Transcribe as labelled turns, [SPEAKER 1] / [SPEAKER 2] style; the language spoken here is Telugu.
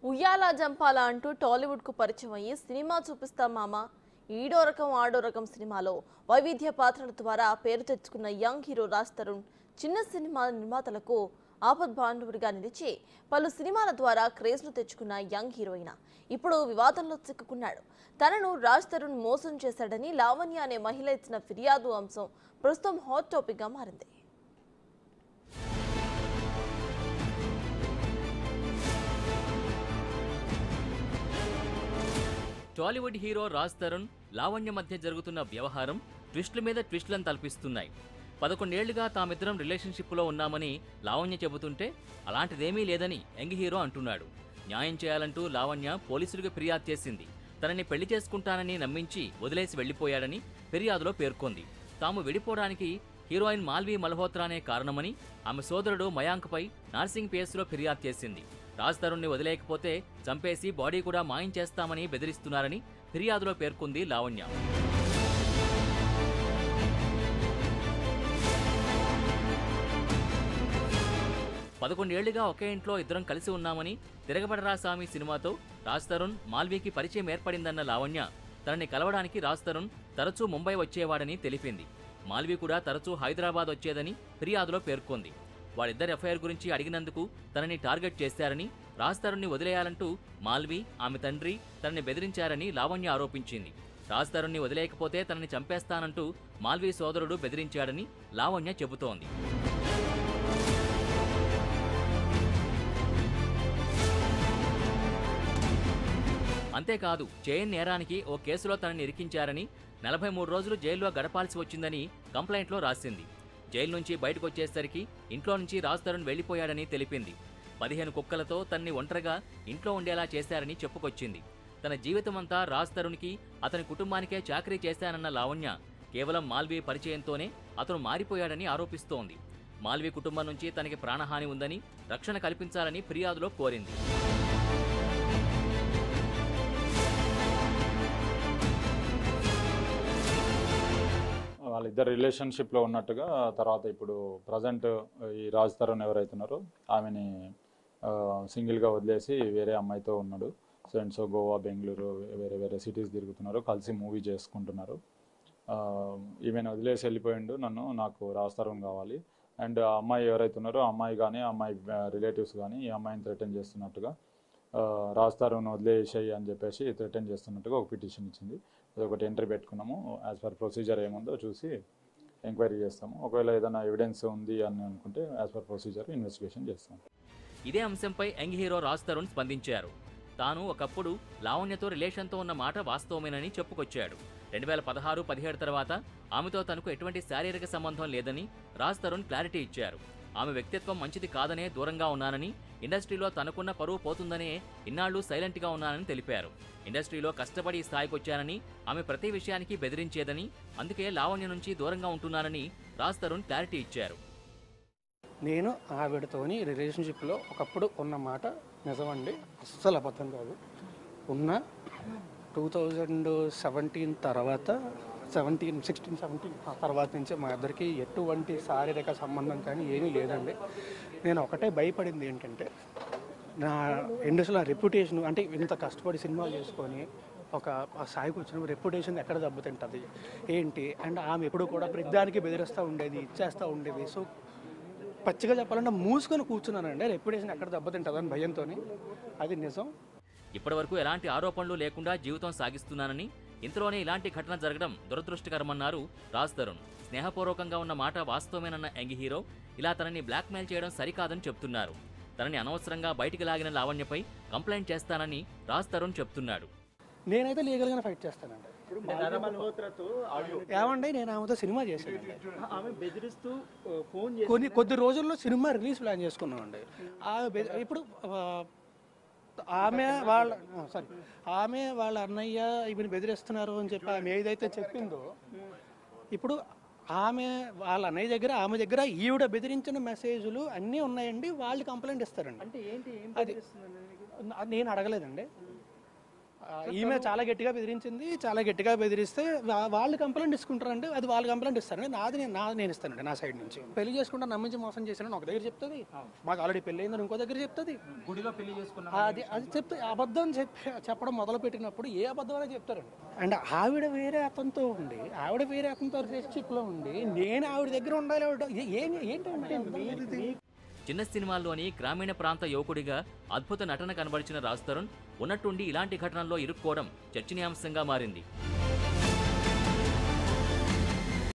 [SPEAKER 1] ఉయ్యాల జంపాల అంటూ టాలీవుడ్కు పరిచయం అయ్యి సినిమా చూపిస్తాం మామ ఈడో రకం ఆడో రకం సినిమాలో వైవిధ్య పాత్రల ద్వారా పేరు తెచ్చుకున్న యంగ్ హీరో రాజ్ తరుణ్ చిన్న సినిమా నిర్మాతలకు ఆపద్బాంధవుడిగా నిలిచి పలు సినిమాల ద్వారా క్రేజ్ను తెచ్చుకున్న యంగ్ హీరోయిన్ ఇప్పుడు వివాదంలో చిక్కుకున్నాడు. తనను రాజ్ తరుణ్ మోసం చేశాడని లావణ్య అనే మహిళ ఇచ్చిన ఫిర్యాదు అంశం ప్రస్తుతం హాట్ టాపిక్గా మారింది.
[SPEAKER 2] టాలీవుడ్ హీరో రాజ్ తరుణ్ లావణ్య మధ్య జరుగుతున్న వ్యవహారం ట్విస్టుల మీద ట్విస్టులను తలపిస్తున్నాయి. 11 ఏళ్లుగా తామిద్దరం రిలేషన్షిప్లో ఉన్నామని లావణ్య చెబుతుంటే అలాంటిదేమీ లేదని యంగ్ హీరో అంటున్నాడు. న్యాయం చేయాలంటూ లావణ్య పోలీసులకు ఫిర్యాదు చేసింది. తనని పెళ్లి చేసుకుంటానని నమ్మించి వదిలేసి వెళ్లిపోయాడని ఫిర్యాదులో పేర్కొంది. తాము విడిపోవడానికి హీరోయిన్ మాల్వి మల్హోత్రానే కారణమని ఆమె సోదరుడు మయాంక్పై నార్సింగ్ పిఎస్లో ఫిర్యాదు చేసింది. రాజ్ తరుణ్ని వదిలేయకపోతే చంపేసి బాడీ కూడా మాయం చేస్తామని బెదిరిస్తున్నారని ఫిర్యాదులో పేర్కొంది లావణ్య. పదకొండేళ్లుగా ఒకే ఇంట్లో ఇద్దరం కలిసి ఉన్నామని తిరగబడరా సామి సినిమాతో రాజ్ తరుణ్ మాల్వీకి పరిచయం ఏర్పడిందన్న లావణ్య తనని కలవడానికి రాజ్ తరుణ్ తరచూ ముంబై వచ్చేవాడని తెలిపింది. మాల్వీ కూడా తరచూ హైదరాబాద్ వచ్చేదని ఫిర్యాదులో పేర్కొంది. వాళ్ళిద్దరి ఎఫ్ఐఆర్ గురించి అడిగినందుకు తనని టార్గెట్ చేశారని, రాజ్ తరుణ్ని వదిలేయాలంటూ మాల్వీ, ఆమె తండ్రి తనని బెదిరించారని లావణ్య ఆరోపించింది. రాజ్ తరుణ్ని వదిలేయకపోతే తనని చంపేస్తానంటూ మాల్వీ సోదరుడు బెదిరించాడని లావణ్య చెబుతోంది. అంతేకాదు, చేయని నేరానికి ఓ కేసులో తనని ఇరికించారని, 43 రోజులు జైల్లో గడపాల్సి వచ్చిందని కంప్లైంట్లో రాసింది. జైలు నుంచి బయటకొచ్చేసరికి ఇంట్లో నుంచి రాజ్ తరుణ్ వెళ్లిపోయాడని తెలిపింది. 15 కుక్కలతో తనని ఒంటరిగా ఇంట్లో ఉండేలా చేశారని చెప్పుకొచ్చింది. తన జీవితమంతా రాజ్ తరుణ్కి, అతని కుటుంబానికే చాకరీ చేశానన్న లావణ్య కేవలం మాల్వీ పరిచయంతోనే అతను మారిపోయాడని ఆరోపిస్తోంది. మాల్వీ కుటుంబం నుంచి తనకి ప్రాణహాని ఉందని, రక్షణ కల్పించాలని ఫిర్యాదులో కోరింది.
[SPEAKER 3] వాళ్ళిద్దరు రిలేషన్షిప్లో ఉన్నట్టుగా తర్వాత ఇప్పుడు ప్రజెంట్ ఈ రాజ్ తరుణ్ ఎవరైతున్నారో ఆమెని సింగిల్గా వదిలేసి వేరే అమ్మాయితో ఉన్నాడు. సో గోవా, బెంగళూరు వేరే వేరే సిటీస్ తిరుగుతున్నారు, కలిసి మూవీ చేసుకుంటున్నారు. ఈమెను వదిలేసి వెళ్ళిపోయిండు, నాకు రాజ్ తరుణ్ కావాలి. అండ్ ఆ అమ్మాయి ఎవరైతున్నారో ఆ అమ్మాయి కానీ ఆ అమ్మాయి రిలేటివ్స్ కానీ ఈ అమ్మాయిని థ్రెటన్ చేస్తున్నట్టుగా, రాజ్ తరుణ్ వదిలేసాయి అని చెప్పేసి థ్రెటన్ చేస్తున్నట్టుగా ఒక పిటిషన్ ఇచ్చింది. అదొకటి ఎంట్రీ పెట్టుకున్నాము. యాజ్ పర్ ప్రొసీజర్ ఏముందో చూసి ఎంక్వైరీ చేస్తాము. ఒకవేళ ఏదైనా ఎవిడెన్స్ ఉంది అని అనుకుంటే యాజ్ పర్ ప్రొసీజర్ ఇన్వెస్టిగేషన్ చేస్తాము.
[SPEAKER 2] ఇదే అంశంపై యంగ్ హీరో రాజ్ తరుణ్ స్పందించారు. తాను ఒకప్పుడు లావణ్యతో రిలేషన్తో ఉన్న మాట వాస్తవమేనని చెప్పుకొచ్చాడు. 2016-17 తర్వాత ఆమెతో తనకు ఎటువంటి శారీరక సంబంధం లేదని రాజ్ తరుణ్ క్లారిటీ ఇచ్చారు. ఆమె వ్యక్తిత్వం మంచిది కాదనే దూరంగా ఉన్నానని, ఇండస్ట్రీలో తనకున్న పరువు పోతుందనే ఇన్నాళ్లు సైలెంట్గా ఉన్నానని తెలిపారు. ఇండస్ట్రీలో కష్టపడి స్థాయికొచ్చానని, ఆమె ప్రతి విషయానికి బెదిరించేదని, అందుకే లావణ్య నుంచి దూరంగా ఉంటున్నానని రాజ్ తరుణ్ క్లారిటీ ఇచ్చారు.
[SPEAKER 4] నేను ఆవిడతోని రిలేషన్షిప్లో ఒకప్పుడు ఉన్న మాట నిజమండి, అస్సలు అబద్ధం కాదు. ఉన్న 2017 తర్వాత 16-17 తర్వాత నుంచి మా ఇద్దరికి ఎటువంటి శారీరక సంబంధం కానీ ఏమీ లేదండి. నేను ఒకటే భయపడింది ఏంటంటే, నా ఇండస్ట్రీలో రెప్యుటేషన్, అంటే ఇంత కష్టపడి సినిమాలు చేసుకొని ఒక స్థాయికి వచ్చిన రెప్యుటేషన్ ఎక్కడ దెబ్బతింటుంది ఏంటి. అండ్ ఆమె ఎప్పుడు కూడా ప్రతిదానికి బెదిరిస్తూ ఉండేది, ఇచ్చేస్తూ ఉండేది. సో పచ్చిగా చెప్పాలంటే మూసుకొని కూర్చున్నానండి, రెప్యుటేషన్ ఎక్కడ దెబ్బతింటుందని భయంతో. అది నిజం.
[SPEAKER 2] ఇప్పటివరకు ఎలాంటి ఆరోపణలు లేకుండా జీవితం సాగిస్తున్నానని, ఇంతలోనే ఇలాంటి ఘటన జరగడం దురదృష్టకరమన్నారు రాజ్ తరుణ్. స్నేహపూర్వకంగా ఉన్న మాట వాస్తవమేనన్న యంగ్ హీరో ఇలా తనని బ్లాక్మెయిల్ చేయడం సరికాదని చెప్తున్నారు. తనని అనవసరంగా బయటికి లాగిన లావణ్యపై కంప్లైంట్ చేస్తానని రాజ్ తరుణ్ చెప్తున్నాడు.
[SPEAKER 4] నేనైతే లీగల్గానే ఫైట్ చేస్తానండి. ఏమండి, నేను ఆమెతో సినిమా చేశాను. కొద్ది రోజుల్లో సినిమా రిలీజ్ ప్లాన్ చేసుకున్నామండి. ఇప్పుడు ఆమె వాళ్ళ అన్నయ్య ఈమెను బెదిరిస్తున్నారు అని చెప్పి ఆమె ఏదైతే చెప్పిందో, ఇప్పుడు ఆమె వాళ్ళ అన్నయ్య దగ్గర, ఆమె దగ్గర ఈవిడ బెదిరించిన మెసేజ్లు అన్నీ ఉన్నాయండి. వాళ్ళు కంప్లైంట్ ఇస్తారండి. అంటే ఏంటి, అది నేను అడగలేదండి. ఈమె చాలా గట్టిగా బెదిరించింది. చాలా గట్టిగా బెదిరిస్తే వాళ్ళు కంప్లైంట్ ఇసుకుంటారంటే అది వాళ్ళు కంప్లైంట్ ఇస్తారండి. నేను ఇస్తానండి నా సైడ్ నుంచి. పెళ్లి చేసుకుంటా నమ్మించి మోసం చేశానని ఒక దగ్గర చెప్తుంది, మాకు ఆల్రెడీ పెళ్లి అయిందని ఇంకో దగ్గర చెప్తుంది.
[SPEAKER 5] గుడిలో పెళ్లి చేసుకున్నా
[SPEAKER 4] అది చెప్తే అబద్ధం చెప్పడం మొదలు పెట్టినప్పుడు ఏ అబద్ధం అనేది చెప్తారండి. అండ్ ఆవిడ వేరే అతనితో ఉండి, ఆవిడ వేరే అతనితో రిలేషన్షిప్లో ఉండి నేను ఆవిడ దగ్గర ఉండాలి. ఏంటంటే
[SPEAKER 2] చిన్న సినిమాల్లోని గ్రామీణ ప్రాంత యువకుడిగా అద్భుత నటన కనబరిచిన రాజ్ తరుణ్ ఉన్నట్టుండి ఇలాంటి ఘటనల్లో ఇరుక్కోవడం చర్చనీయాంశంగా మారింది.